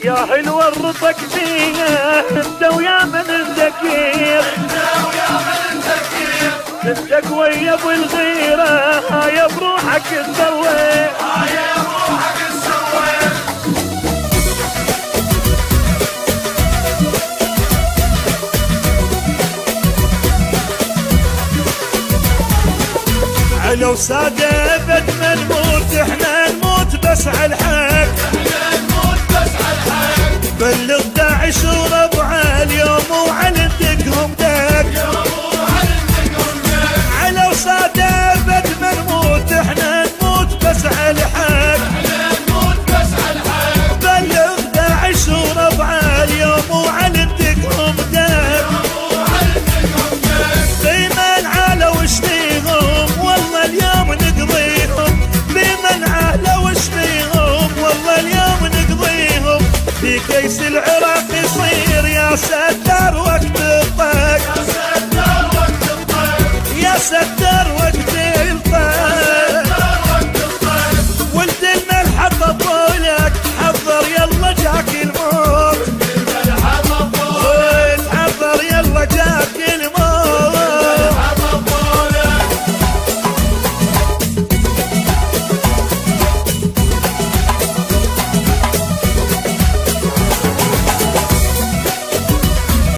يا حلو الرفق فيها انت ويا من الذكير، انت قوي ابو الغيره هاي بروحك تسوي، علو سادة بد ما نموت احنا نموت بس على الحق، بلغ داعش وربعه اليوم وعلندقهم دق، علو سادة بد ما نموت احنا نموت بس على الحق، بلغ داعش وربعه اليوم وعلندقهم دق، بمن علو اشتيهم والله اليوم نقضيهم، بمن علو اشتيهم والله اليوم نقضيهم، في كيس العراق يصير يا ستار وقت الضيق، يا ستار